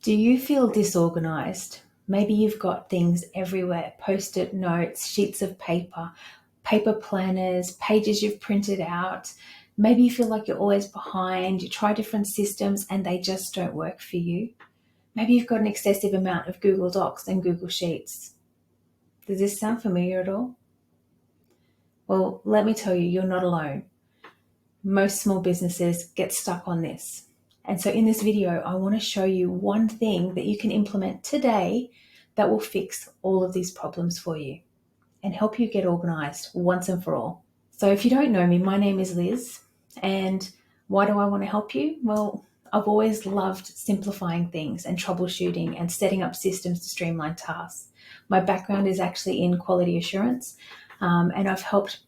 Do you feel disorganized? Maybe you've got things everywhere, post-it notes, sheets of paper, paper planners, pages you've printed out. Maybe you feel like you're always behind. You try different systems and they just don't work for you. Maybe you've got an excessive amount of Google Docs and Google Sheets. Does this sound familiar at all? Well, let me tell you, you're not alone. Most small businesses get stuck on this. And so in this video, I want to show you one thing that you can implement today that will fix all of these problems for you and help you get organized once and for all. So if you don't know me, my name is Liz. And why do I want to help you? Well, I've always loved simplifying things and troubleshooting and setting up systems to streamline tasks. My background is actually in quality assurance, and I've helped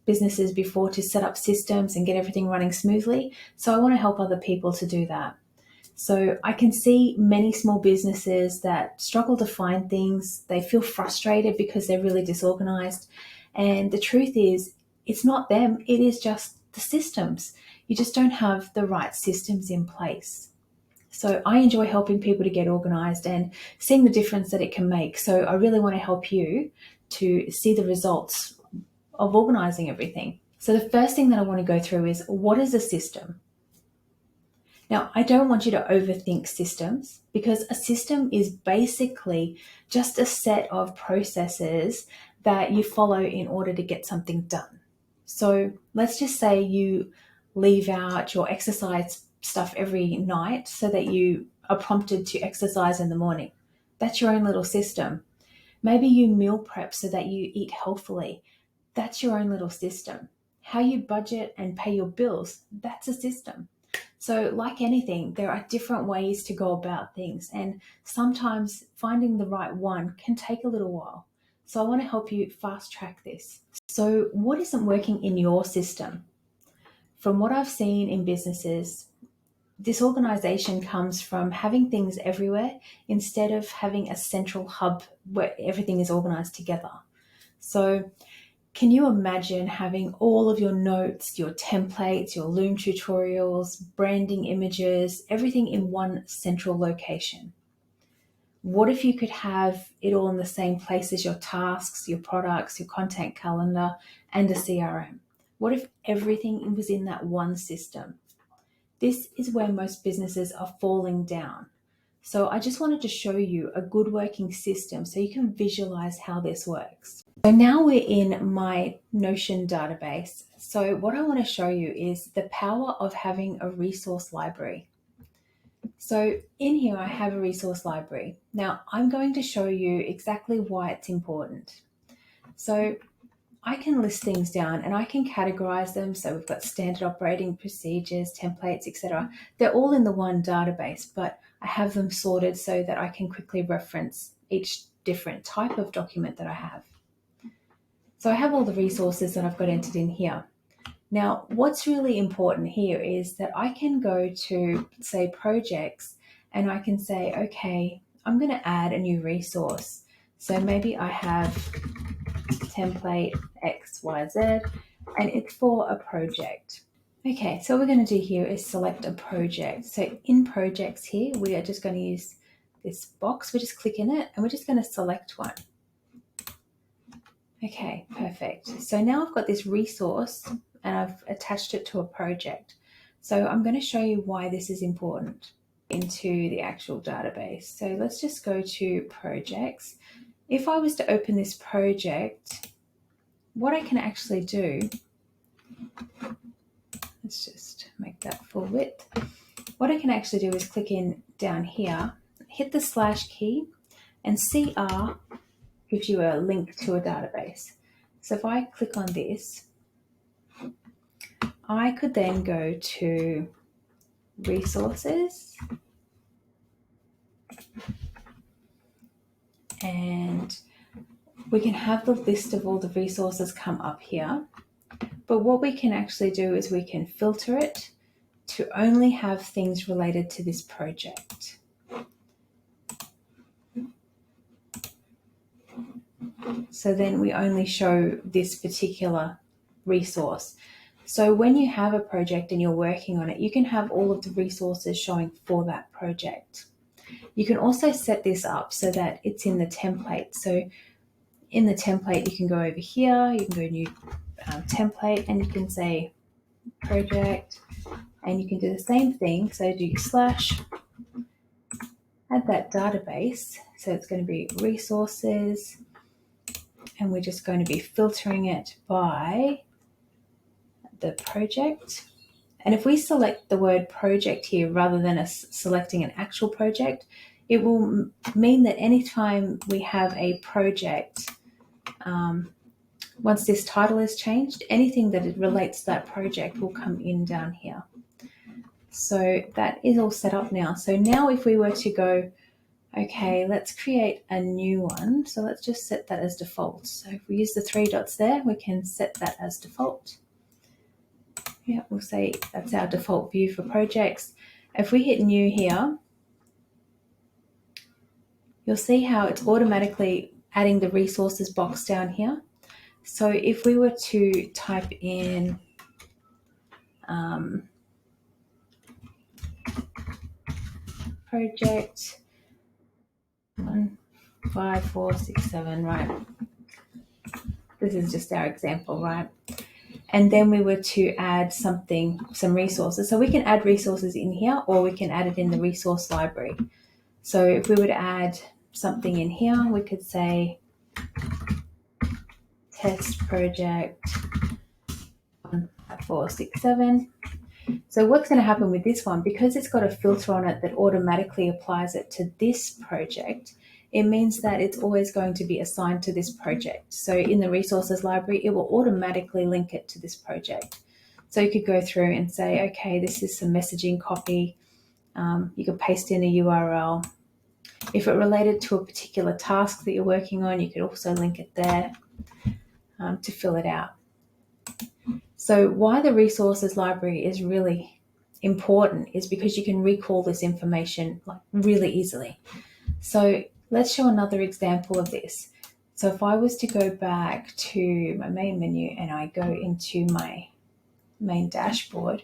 businesses before to set up systems and get everything running smoothly. So I want to help other people to do that. So I can see many small businesses that struggle to find things. They feel frustrated because they're really disorganized. And the truth is, it's not them, it is just the systems. You just don't have the right systems in place. So I enjoy helping people to get organized and seeing the difference that it can make. So I really want to help you to see the results of organizing everything. So the first thing that I want to go through is, what is a system? Now, I don't want you to overthink systems, because a system is basically just a set of processes that you follow in order to get something done. So let's just say you leave out your exercise stuff every night so that you are prompted to exercise in the morning. That's your own little system. Maybe you meal prep so that you eat healthily. That's your own little system. How you budget and pay your bills, that's a system. So like anything, there are different ways to go about things, and sometimes finding the right one can take a little while. So I want to help you fast track this. So what isn't working in your system? From what I've seen in businesses, disorganization comes from having things everywhere instead of having a central hub where everything is organized together. So can you imagine having all of your notes, your templates, your Loom tutorials, branding images, everything in one central location? What if you could have it all in the same place as your tasks, your products, your content calendar, and a CRM? What if everything was in that one system? This is where most businesses are falling down. So I just wanted to show you a good working system so you can visualize how this works. So now we're in my Notion database. So what I want to show you is the power of having a resource library. So in here I have a resource library. Now I'm going to show you exactly why it's important. So I can list things down and I can categorize them. So we've got standard operating procedures, templates, etc. They're all in the one database, but I have them sorted so that I can quickly reference each different type of document that I have. So I have all the resources that I've got entered in here. Now, what's really important here is that I can go to, say, projects, and I can say, okay, I'm going to add a new resource. So maybe I have template XYZ, and it's for a project. Okay, so what we're going to do here is select a project. So in projects here, we are just going to use this box. We just click in it and we're just going to select one. Okay, perfect. So now I've got this resource and I've attached it to a project. So I'm going to show you why this is important into the actual database. So let's just go to projects. If I was to open this project, what I can actually do, let's just make that full width. What I can actually do is click in down here, hit the slash key, and CR gives you a link to a database. So if I click on this, I could then go to resources, and we can have the list of all the resources come up here. But what we can actually do is we can filter it to only have things related to this project. So then we only show this particular resource. So when you have a project and you're working on it, you can have all of the resources showing for that project. You can also set this up so that it's in the template. So in the template, you can go over here, you can go new template, and you can say project, and you can do the same thing. So do slash, add that database. So it's going to be resources, and we're just going to be filtering it by the project. And if we select the word project here rather than selecting an actual project, it will mean that anytime we have a project, once this title is changed, anything that relates to that project will come in down here. So that is all set up now. So now if we were to go, okay, let's create a new one. So let's just set that as default. So if we use the three dots there, we can set that as default. Yeah, we'll say that's our default view for projects. If we hit new here, you'll see how it's automatically adding the resources box down here. So if we were to type in project 15467, right? This is just our example, right? And then we were to add some resources. So we can add resources in here, or we can add it in the resource library. So if we were to add something in here, we could say test project 15467. So what's going to happen with this one, because it's got a filter on it that automatically applies it to this project, it means that it's always going to be assigned to this project. So in the resources library, it will automatically link it to this project. So you could go through and say, okay, this is some messaging copy. You could paste in a URL. If it related to a particular task that you're working on, you could also link it there to fill it out. So why the resources library is really important is because you can recall this information really easily. So let's show another example of this. So if I was to go back to my main menu and I go into my main dashboard,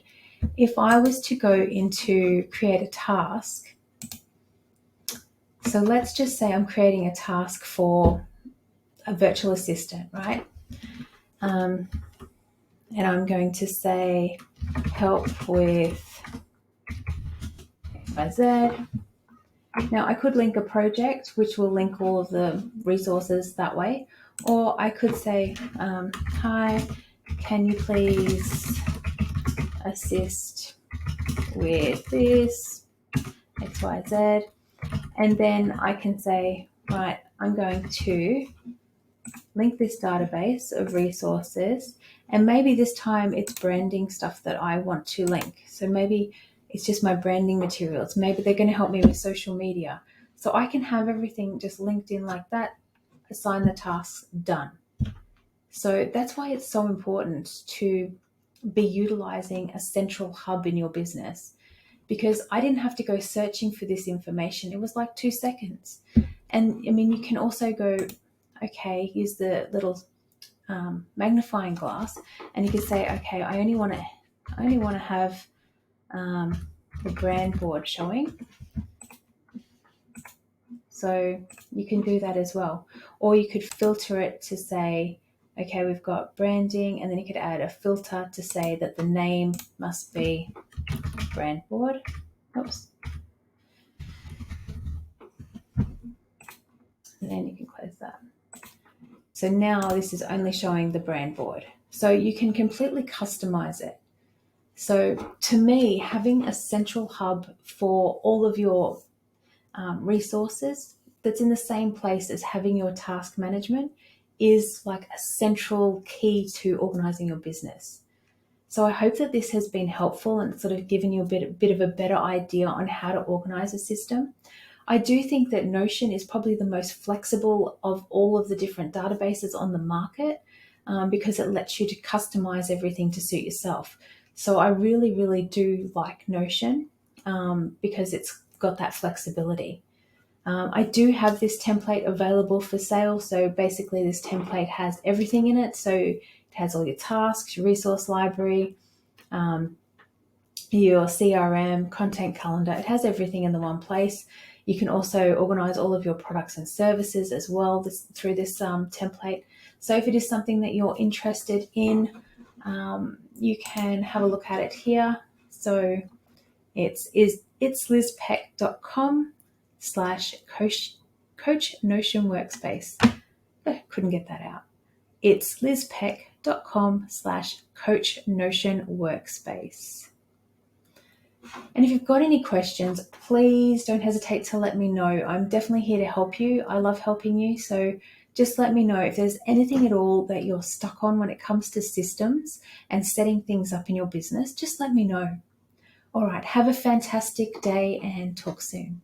if I was to go into create a task, so let's just say I'm creating a task for a virtual assistant, right? And I'm going to say help with XYZ. Now I could link a project, which will link all of the resources that way, or I could say, hi, can you please assist with this XYZ? And then I can say, right, I'm going to link this database of resources, and maybe this time it's branding stuff that I want to link. So maybe it's just my branding materials. Maybe they're going to help me with social media. So I can have everything just linked in like that, assign the tasks, done. So that's why it's so important to be utilizing a central hub in your business, because I didn't have to go searching for this information. It was like 2 seconds. And I mean, you can also go, okay, use the little magnifying glass, and you can say, okay, I only want to have the brand board showing. So you can do that as well. Or you could filter it to say, okay, we've got branding, and then you could add a filter to say that the name must be brand board. Oops. And then you can close that. So now this is only showing the brand board. So you can completely customize it. So to me, having a central hub for all of your resources that's in the same place as having your task management is like a central key to organizing your business. So I hope that this has been helpful and sort of given you a bit of a better idea on how to organize a system. I do think that Notion is probably the most flexible of all of the different databases on the market because it lets you to customize everything to suit yourself. So I really, really do like Notion because it's got that flexibility. I do have this template available for sale. So basically this template has everything in it. So it has all your tasks, your resource library, your CRM, content calendar. It has everything in the one place. You can also organize all of your products and services as well through this template. So if it is something that you're interested in, you can have a look at it here. So it's lizpeck.com/coach Notion workspace. I couldn't get that out. It's lizpeck.com/coach Notion workspace. And if you've got any questions, please don't hesitate to let me know. I'm definitely here to help you. I love helping you. So just let me know if there's anything at all that you're stuck on when it comes to systems and setting things up in your business. Just let me know. All right, have a fantastic day and talk soon.